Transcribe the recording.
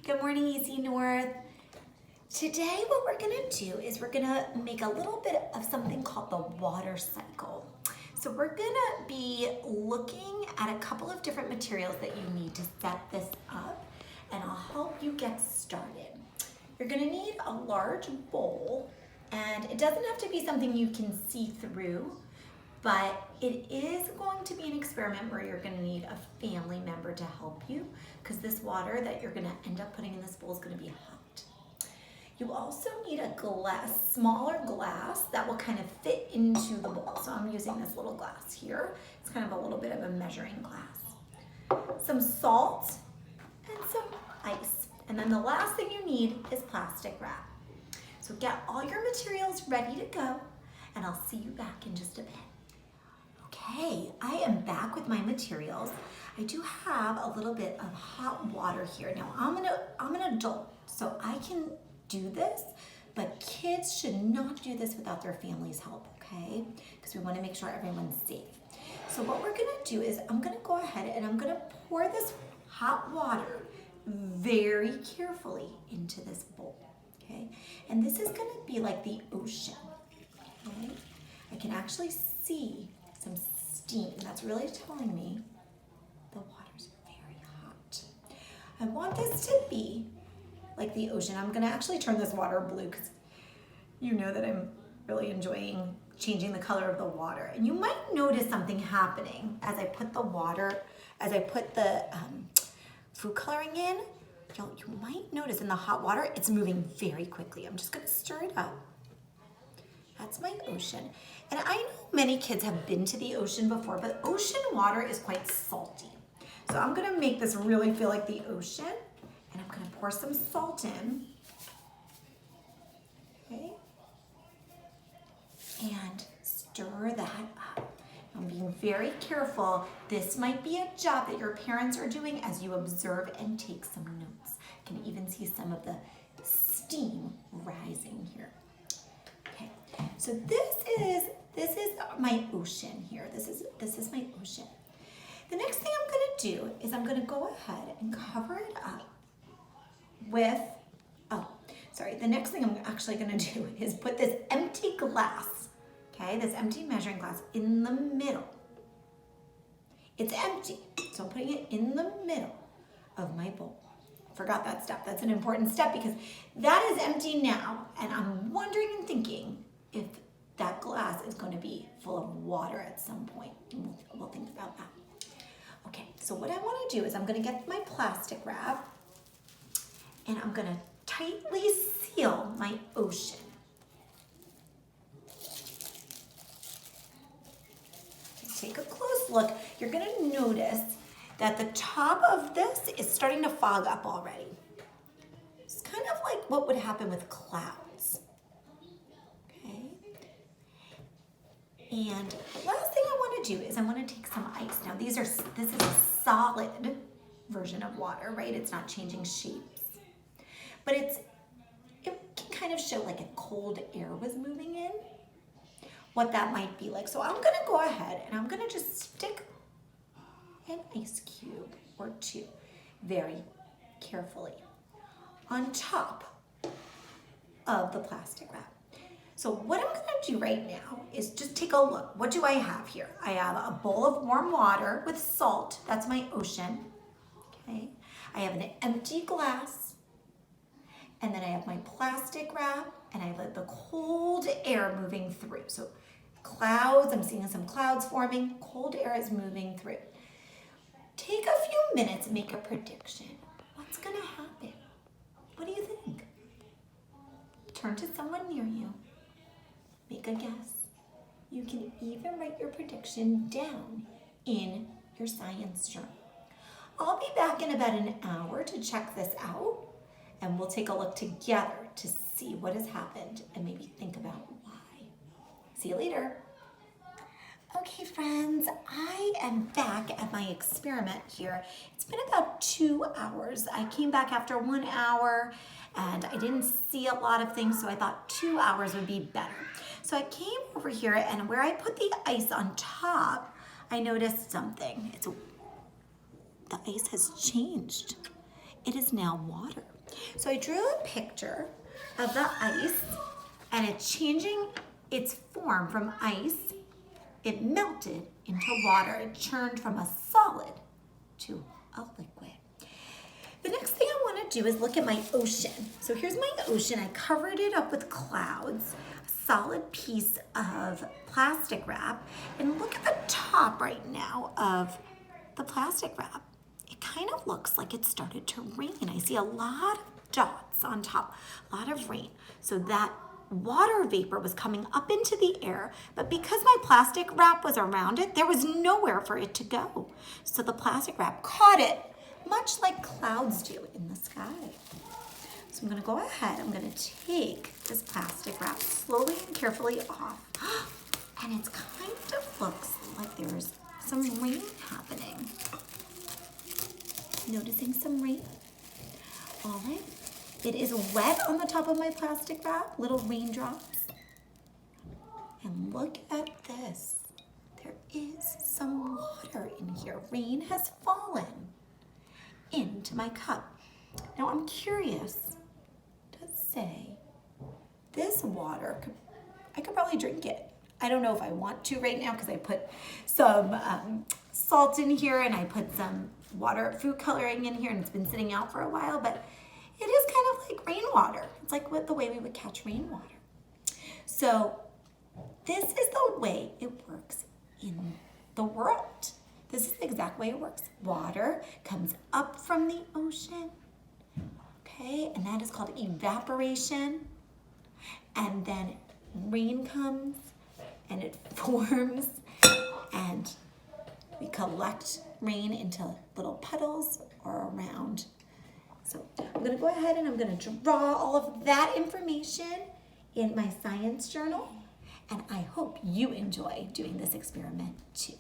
Good morning, Easy North. Today what we're gonna do is we're gonna make a little bit of something called the water cycle. So we're gonna be looking at a couple of different materials that you need to set this up, and I'll help you get started. You're gonna need a large bowl, and it doesn't have to be something you can see through, but it is going to be an experiment where you're gonna need a family member to help you, because this water that you're gonna end up putting in this bowl is gonna be hot. You also need a glass, smaller glass that will kind of fit into the bowl. So I'm using this little glass here. It's kind of a little bit of a measuring glass. Some salt and some ice. And then the last thing you need is plastic wrap. So get all your materials ready to go, and I'll see you back in just a bit. Okay, I am back with my materials. I do have a little bit of hot water here. Now I'm an adult, so I can do this, but kids should not do this without their family's help, okay? Because we want to make sure everyone's safe. So what we're gonna do is I'm gonna go ahead and I'm gonna pour this hot water very carefully into this bowl, okay? And this is gonna be like the ocean, okay? I can actually see some steam. That's really telling me the water's very hot. I want this to be like the ocean. I'm gonna actually turn this water blue because you know that I'm really enjoying changing the color of the water. And you might notice something happening as I put the food coloring in. You might notice in the hot water, it's moving very quickly. I'm just gonna stir it up. That's my ocean. And I know many kids have been to the ocean before, but ocean water is quite salty. So I'm gonna make this really feel like the ocean, and I'm gonna pour some salt in, okay? And stir that up. I'm being very careful. This might be a job that your parents are doing as you observe and take some notes. You can even see some of the steam rising here. Okay, so this is my ocean here. This is my ocean. The next thing I'm gonna do is I'm gonna go ahead and cover it up with, the next thing I'm actually gonna do is put this empty glass, okay, this empty measuring glass in the middle. It's empty, so I'm putting it in the middle of my bowl. Forgot that step. That's an important step because that is empty now, and I'm wondering and thinking if that glass is going to be full of water at some point. We'll think about that. Okay, so what I want to do is I'm going to get my plastic wrap, and I'm going to tightly seal my ocean. Take a close look. You're going to notice that the top of this is starting to fog up already. It's kind of like what would happen with clouds. Okay. And the last thing I want to do is I want to take some ice. Now this is a solid version of water, right? It's not changing shapes. But it can kind of show like if cold air was moving in, what that might be like. So I'm gonna go ahead and I'm gonna just stick an ice cube or two very carefully on top of the plastic wrap. So what I'm gonna do right now is just take a look. What do I have here? I have a bowl of warm water with salt. That's my ocean, okay? I have an empty glass, and then I have my plastic wrap, and I have the cold air moving through. So clouds, I'm seeing some clouds forming. Cold air is moving through. Take a few minutes and make a prediction. What's gonna happen? What do you think? Turn to someone near you. Make a guess. You can even write your prediction down in your science journal. I'll be back in about an hour to check this out, and we'll take a look together to see what has happened and maybe think about why. See you later. Okay, friends, I am back at my experiment here. It's been about 2 hours. I came back after 1 hour and I didn't see a lot of things, so I thought 2 hours would be better. So I came over here, and where I put the ice on top, I noticed something. The ice has changed. It is now water. So I drew a picture of the ice and it's changing its form from ice. It melted into water. It churned from a solid to a liquid. The next thing I want to do is look at my ocean. So here's my ocean. I covered it up with clouds, a solid piece of plastic wrap. And look at the top right now of the plastic wrap. It kind of looks like it started to rain. I see a lot of dots on top, a lot of rain. So that water vapor was coming up into the air, but because my plastic wrap was around it, there was nowhere for it to go. So the plastic wrap caught it, much like clouds do in the sky. So I'm gonna go ahead, I'm gonna take this plastic wrap slowly and carefully off. And it kind of looks like there's some rain happening. Noticing some rain? All right. It is wet on the top of my plastic wrap, little raindrops. And look at this. There is some water in here. Rain has fallen into my cup. Now I'm curious to say, this water, I could probably drink it. I don't know if I want to right now because I put some salt in here and I put some food coloring in here and it's been sitting out for a while, but it is kind of like rainwater. It's like the way we would catch rainwater. So this is the way it works in the world. This is the exact way it works. Water comes up from the ocean, okay? And that is called evaporation. And then rain comes and it forms and we collect rain into little puddles or around. So I'm gonna go ahead and I'm gonna draw all of that information in my science journal, and I hope you enjoy doing this experiment too.